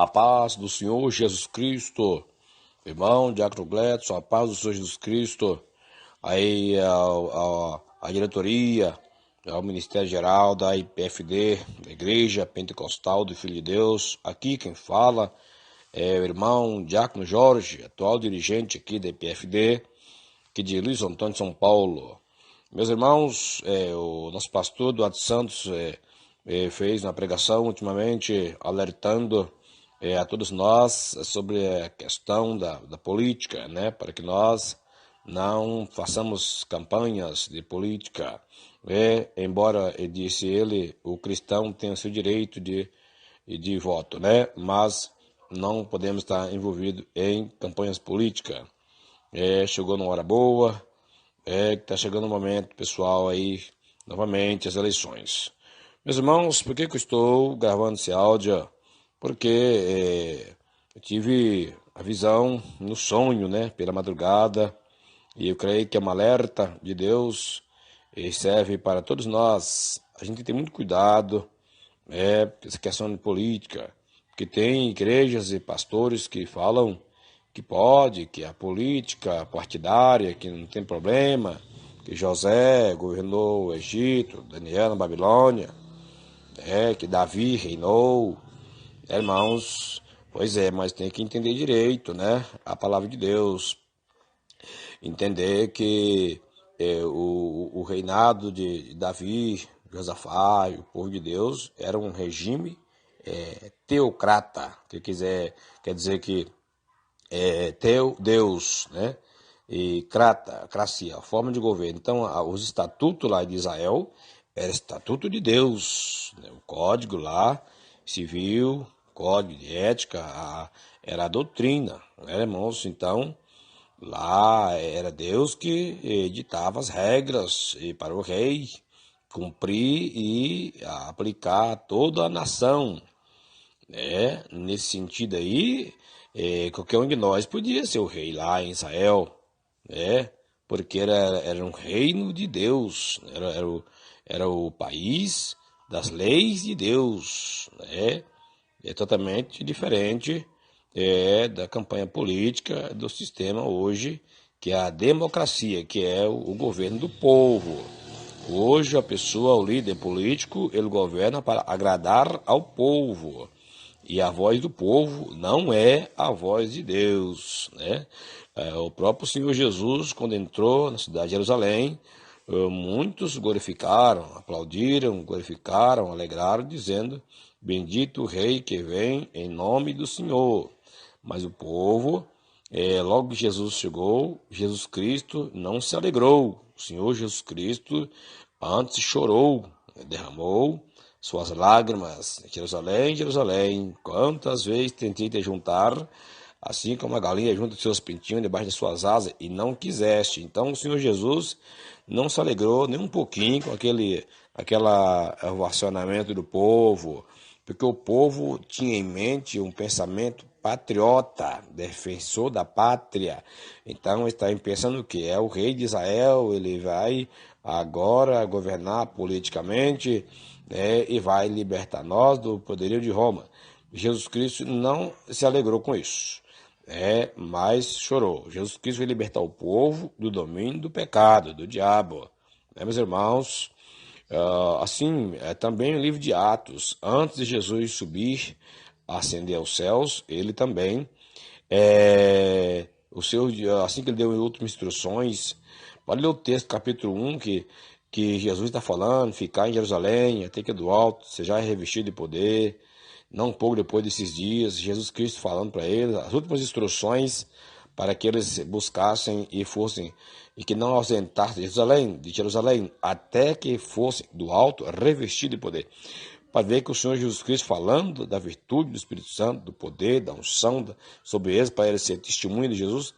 A paz do Senhor Jesus Cristo, irmão Diácono Gledson, a paz do Senhor Jesus Cristo, aí a diretoria, ao Ministério Geral da IPFD, da Igreja Pentecostal do Filho de Deus. Aqui quem fala é o irmão Diácono Jorge, atual dirigente aqui da IPFD, aqui de Luiz Antônio, São Paulo. Meus irmãos, o nosso pastor Eduardo Santos fez uma pregação ultimamente alertando a todos nós sobre a questão da política, né? Para que nós não façamos campanhas de política. Embora, disse ele, o cristão tem o seu direito de voto, né? Mas não podemos estar envolvidos em campanhas políticas. Chegou numa hora boa, que está chegando o momento, pessoal, aí, novamente, as eleições. Meus irmãos, por que eu estou gravando esse áudio? Porque eu tive a visão no sonho, né, pela madrugada, e eu creio que é um alerta de Deus e serve para todos nós. A gente tem muito cuidado, essa questão de política, porque tem igrejas e pastores que falam que pode, que a política partidária, que não tem problema, que José governou o Egito, Daniel na Babilônia, que Davi reinou. Irmãos, pois mas tem que entender direito, né? A palavra de Deus. Entender que o reinado de Davi, Josafá e o povo de Deus era um regime teocrata, que quer dizer que teu Deus, né? E cracia, a forma de governo. Então, os estatutos lá de Israel era estatuto de Deus, né? O código lá civil, código de ética, era a doutrina, né, irmãos? Então, lá era Deus que editava as regras para o rei cumprir e aplicar a toda a nação, né? Nesse sentido aí, qualquer um de nós podia ser o rei lá em Israel, né? Porque era um reino de Deus, era o país das leis de Deus, né? É totalmente diferente da campanha política do sistema hoje, que é a democracia, que é o governo do povo. Hoje a pessoa, o líder político, ele governa para agradar ao povo. E a voz do povo não é a voz de Deus, né? O próprio Senhor Jesus, quando entrou na cidade de Jerusalém, muitos glorificaram, aplaudiram, glorificaram, alegraram, dizendo: bendito o rei que vem em nome do Senhor. Mas o povo, logo que Jesus chegou, Jesus Cristo não se alegrou. O Senhor Jesus Cristo antes chorou, derramou suas lágrimas. Jerusalém, Jerusalém, quantas vezes tentei te juntar, assim como a galinha junta os seus pintinhos debaixo de suas asas, e não quiseste. Então o Senhor Jesus não se alegrou nem um pouquinho com aquele ovacionamento do povo, porque o povo tinha em mente um pensamento patriota, defensor da pátria. Então está pensando que é o rei de Israel, ele vai agora governar politicamente, né, e vai libertar nós do poderio de Roma. Jesus Cristo não se alegrou com isso, mas chorou. Jesus Cristo vai libertar o povo do domínio do pecado, do diabo. Meus irmãos, assim, também o livro de Atos, antes de Jesus subir, ascender aos céus, ele também, assim que ele deu últimas instruções, pode ler o texto, capítulo 1, que Jesus está falando, ficar em Jerusalém, até que do alto, seja revestido de poder. Não pouco depois desses dias, Jesus Cristo falando para eles as últimas instruções para que eles buscassem e fossem, e que não ausentassem de Jerusalém, até que fossem do alto revestido de poder. Para ver que o Senhor Jesus Cristo falando da virtude do Espírito Santo, do poder, da unção sobre eles, para eles ser testemunha de Jesus.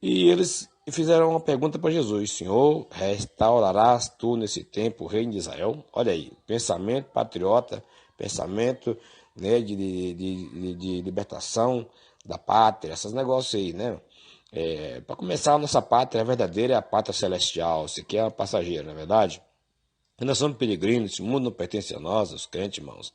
E eles fizeram uma pergunta para Jesus: Senhor, restaurarás tu nesse tempo o reino de Israel? Olha aí, pensamento patriota, pensamento, né, de libertação da pátria, esses negócios aí, né? Para começar, a nossa pátria verdadeira é a pátria celestial, isso aqui é passageiro, não é verdade? Nós somos peregrinos, esse mundo não pertence a nós, os crentes, irmãos.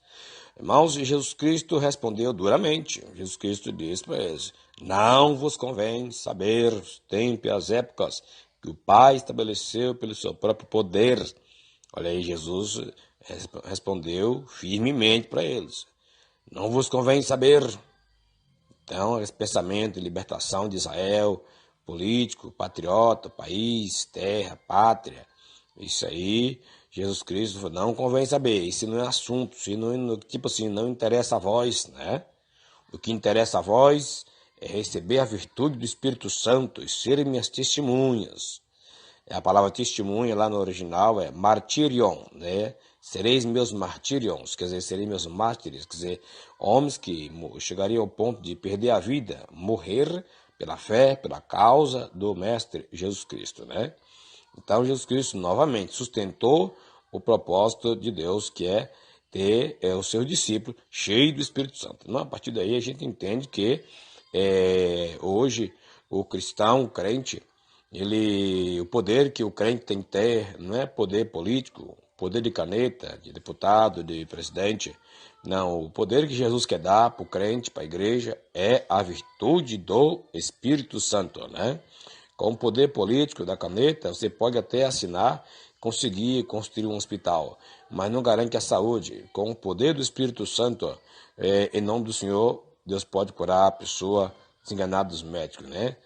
Irmãos, e Jesus Cristo respondeu duramente. Jesus Cristo disse para eles: não vos convém saber os tempos e as épocas que o Pai estabeleceu pelo seu próprio poder. Olha aí, Jesus respondeu firmemente para eles: não vos convém saber. Então, esse pensamento de libertação de Israel, político, patriota, país, terra, pátria, isso aí, Jesus Cristo falou, não convém saber, isso não é assunto, isso não, tipo assim, não interessa a vós, né? O que interessa a vós é receber a virtude do Espírito Santo e serem minhas testemunhas. A palavra testemunha lá no original é martirion, né? Sereis meus martirions, quer dizer, sereis meus mártires, quer dizer, homens que chegariam ao ponto de perder a vida, morrer pela fé, pela causa do Mestre Jesus Cristo, né? Então, Jesus Cristo novamente sustentou o propósito de Deus, que é ter os seus discípulos cheios do Espírito Santo. Então, a partir daí, a gente entende que hoje o cristão, o crente, o poder que o crente tem que ter não é poder político, poder de caneta, de deputado, de presidente. Não, o poder que Jesus quer dar para o crente, para a igreja, é a virtude do Espírito Santo, né? Com o poder político da caneta, você pode até assinar, conseguir construir um hospital, mas não garante a saúde. Com o poder do Espírito Santo, em nome do Senhor, Deus pode curar a pessoa desenganada dos médicos, né?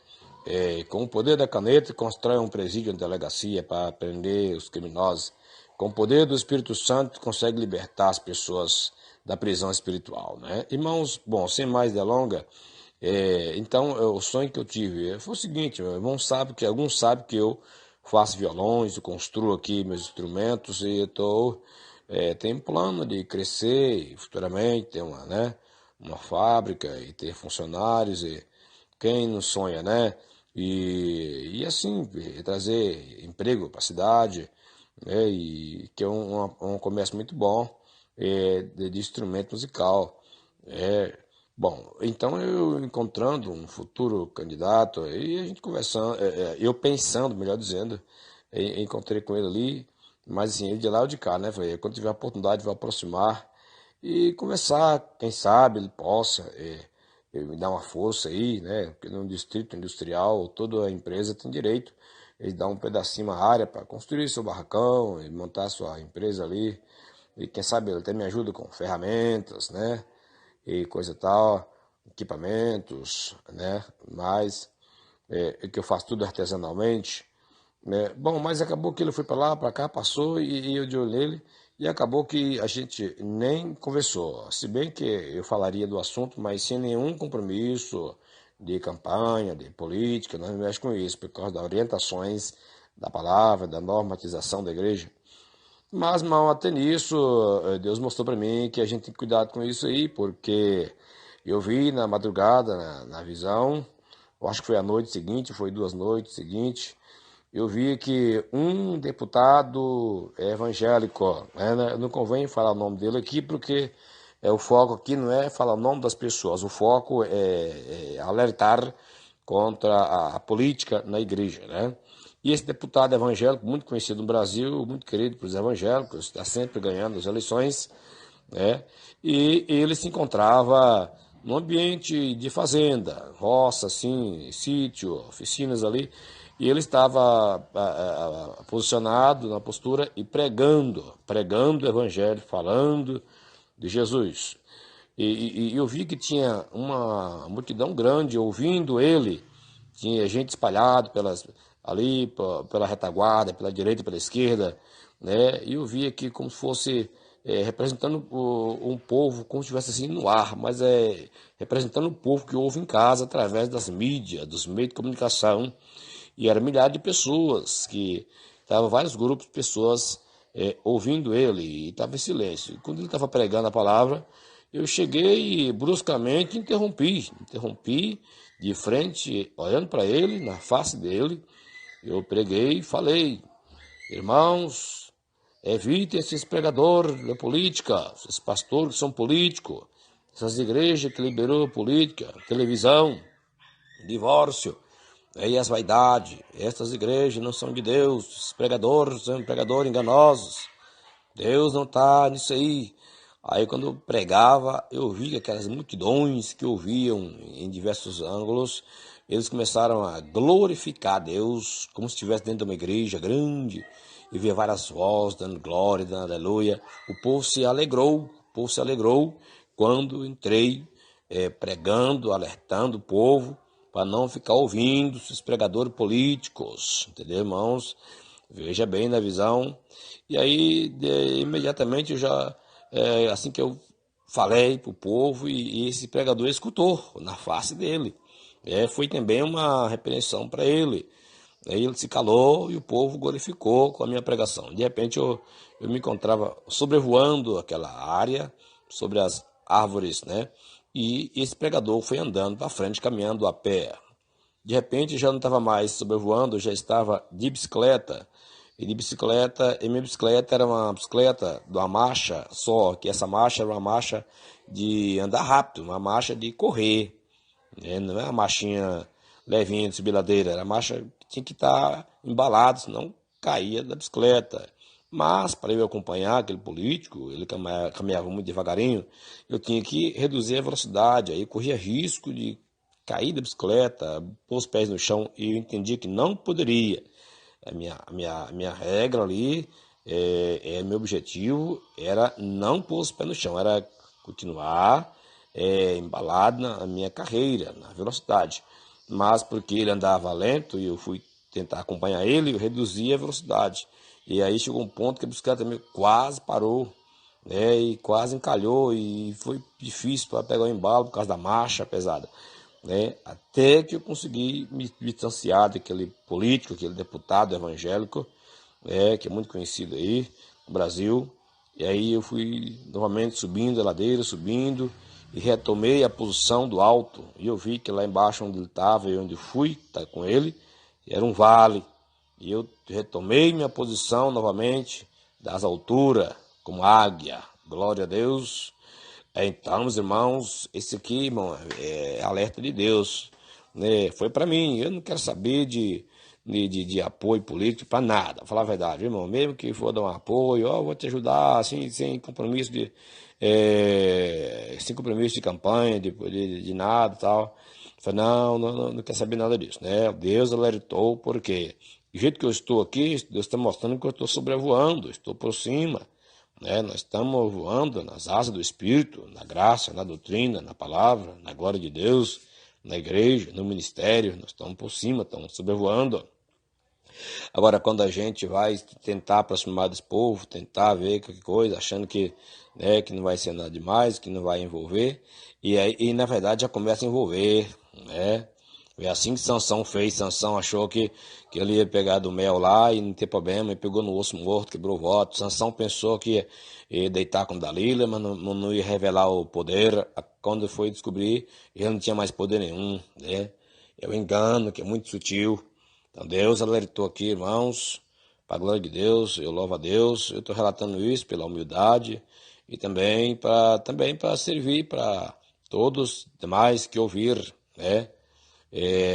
Com o poder da caneta, constrói um presídio, uma delegacia para prender os criminosos. Com o poder do Espírito Santo, consegue libertar as pessoas da prisão espiritual, né? Irmãos, bom, sem mais delongas, então o sonho que eu tive foi o seguinte: meu irmão sabe que alguns sabem que eu faço violões, eu construo aqui meus instrumentos e eu tenho um plano de crescer e futuramente ter uma fábrica e ter funcionários e quem não sonha, né? E assim, trazer emprego para a cidade, né? E que é um comércio muito bom de instrumento musical. É, bom, então eu encontrando um futuro candidato, e a gente conversando, eu pensando, melhor dizendo, encontrei com ele ali, mas assim, ele de lá ou de cá, né? Falei, quando tiver a oportunidade, vou aproximar e conversar, quem sabe ele possa me dar uma força aí, né? Porque no distrito industrial, toda a empresa tem direito, ele dá um pedacinho, uma área para construir seu barracão e montar sua empresa ali. E quem sabe ele até me ajuda com ferramentas, né? E coisa e tal, equipamentos, né? Mas que eu faço tudo artesanalmente, né? Bom, mas acabou que ele foi para lá, para cá, passou e eu de olho nele e acabou que a gente nem conversou. Se bem que eu falaria do assunto, mas sem nenhum compromisso de campanha, de política, não me mexe com isso, por causa das orientações da palavra, da normatização da igreja. Mas, mal até nisso, Deus mostrou para mim que a gente tem que cuidar com isso aí, porque eu vi na madrugada, na visão, eu acho que foi a noite seguinte, foi 2 noites seguintes, eu vi que um deputado evangélico, né, não convém falar o nome dele aqui, porque o foco aqui não é falar o nome das pessoas, o foco é alertar contra a política na igreja, né? E esse deputado evangélico, muito conhecido no Brasil, muito querido pelos evangélicos, está sempre ganhando as eleições, né? E ele se encontrava num ambiente de fazenda, roça, assim, sítio, oficinas ali, e ele estava posicionado na postura e pregando o evangelho, falando de Jesus. E eu vi que tinha uma multidão grande ouvindo ele, tinha gente espalhada ali pela retaguarda, pela direita e pela esquerda, né? E eu vi aqui como se fosse representando um povo, como se estivesse assim no ar, mas representando o povo que ouve em casa através das mídias, dos meios de comunicação. E eram milhares de pessoas, que estavam vários grupos de pessoas ouvindo ele, e estava em silêncio. E quando ele estava pregando a palavra, eu cheguei e bruscamente interrompi de frente, olhando para ele, na face dele, eu preguei e falei: irmãos, evitem esses pregadores da política, esses pastores que são políticos, essas igrejas que liberou política, televisão, divórcio, e as vaidades. Estas igrejas não são de Deus, os pregadores são pregadores enganosos. Deus não está nisso aí. Aí quando eu pregava, eu vi que aquelas multidões que ouviam em diversos ângulos, eles começaram a glorificar Deus, como se estivesse dentro de uma igreja grande, e via várias vozes dando glória, dando aleluia. O povo se alegrou quando entrei pregando, alertando o povo para não ficar ouvindo esses pregadores políticos, entendeu, irmãos? Veja bem na visão. E aí, imediatamente, assim que eu falei para o povo, e esse pregador escutou na face dele. Foi também uma repreensão para ele. Aí ele se calou e o povo glorificou com a minha pregação. De repente eu me encontrava sobrevoando aquela área, sobre as árvores, né? E esse pregador foi andando para frente, caminhando a pé. De repente já não estava mais sobrevoando, já estava de bicicleta. E minha bicicleta era uma bicicleta de uma marcha só, que essa marcha era uma marcha de andar rápido, uma marcha de correr, né? Não é uma marchinha levinha de subir ladeira, era uma marcha que tinha que estar embalado, senão caía da bicicleta. Mas para eu acompanhar aquele político, ele caminhava muito devagarinho, eu tinha que reduzir a velocidade, aí corria risco de cair da bicicleta, pôr os pés no chão, e eu entendi que não poderia. A minha regra ali, meu objetivo era não pôr os pés no chão, era continuar embalado na minha carreira, na velocidade. Mas porque ele andava lento e eu fui tentar acompanhar ele, eu reduzi a velocidade. E aí chegou um ponto que a bicicleta também quase parou, né, e quase encalhou, e foi difícil para pegar o embalo por causa da marcha pesada, né, até que eu consegui me distanciar daquele político, aquele deputado evangélico, que é muito conhecido aí no Brasil. E aí eu fui novamente subindo a ladeira, subindo, e retomei a posição do alto. E eu vi que lá embaixo onde ele estava e onde eu fui, tá com ele, era um vale. E eu retomei minha posição novamente, das alturas, como águia. Glória a Deus. Então, meus irmãos, esse aqui, irmão, é alerta de Deus, né? Foi para mim. Eu não quero saber de apoio político para nada. Vou falar a verdade, irmão. Mesmo que for dar um apoio, ó, vou te ajudar, assim, sem compromisso de campanha, de nada e tal. Falei, não quero saber nada disso, né? Deus alertou, porque do jeito que eu estou aqui, Deus está mostrando que eu estou sobrevoando, estou por cima, né? Nós estamos voando nas asas do Espírito, na graça, na doutrina, na palavra, na glória de Deus, na igreja, no ministério. Nós estamos por cima, estamos sobrevoando. Agora, quando a gente vai tentar aproximar desse povo, tentar ver qualquer coisa, achando que, né, que não vai ser nada demais, que não vai envolver, e na verdade já começa a envolver, né? É assim que Sansão fez. Sansão achou que ele ia pegar do mel lá e não ter problema, e pegou no osso morto, quebrou o voto. Sansão pensou que ia deitar com Dalila, mas não ia revelar o poder. Quando foi descobrir, ele não tinha mais poder nenhum, né? É o engano, que é muito sutil. Então Deus alertou aqui, irmãos, para a glória de Deus. Eu louvo a Deus. Eu estou relatando isso pela humildade e também para servir para todos os demais que ouvir, né?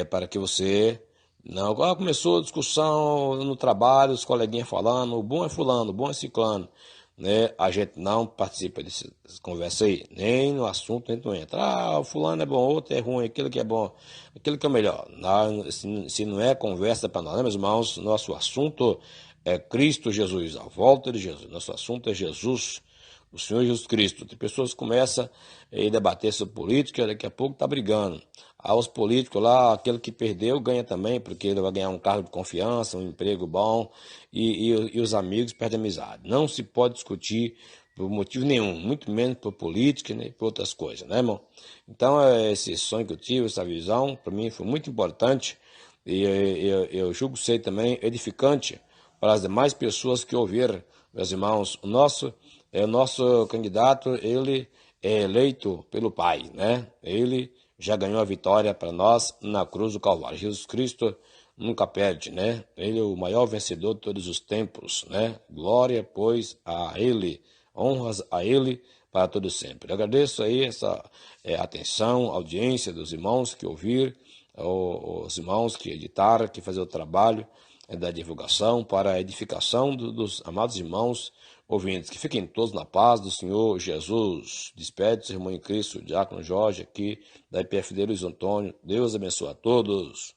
Para que você não... começou a discussão no trabalho, os coleguinhas falando, o bom é fulano, o bom é ciclano, né? A gente não participa dessas conversas aí, nem no assunto a gente não entra. O fulano é bom, outro é ruim, aquele que é bom, aquele que é melhor. Não, se não é conversa para nós, né, meus irmãos? Nosso assunto é Cristo Jesus, a volta de Jesus. Nosso assunto é Jesus, o Senhor Jesus Cristo. Tem pessoas que começam a debater sobre política, daqui a pouco está brigando. Os políticos lá, aquele que perdeu ganha também, porque ele vai ganhar um cargo de confiança, um emprego bom, e os amigos perdem a amizade. Não se pode discutir por motivo nenhum, muito menos por política, nem por outras coisas, né, irmão? Então, esse sonho que eu tive, essa visão, para mim foi muito importante, e eu julgo ser também edificante para as demais pessoas que ouviram, meus irmãos. O nosso candidato, ele é eleito pelo Pai, né? Ele já ganhou a vitória para nós na cruz do Calvário. Jesus Cristo nunca perde, né? Ele é o maior vencedor de todos os tempos, né? Glória, pois, a Ele, honras a Ele para todo sempre. Eu agradeço aí essa atenção, audiência dos irmãos que ouviram, os irmãos que editaram, que faziam o trabalho da divulgação para a edificação dos amados irmãos ouvintes. Que fiquem todos na paz do Senhor Jesus. Despede-se, irmão em Cristo, Diácono Jorge, aqui da IPFD Luiz Antônio. Deus abençoe a todos.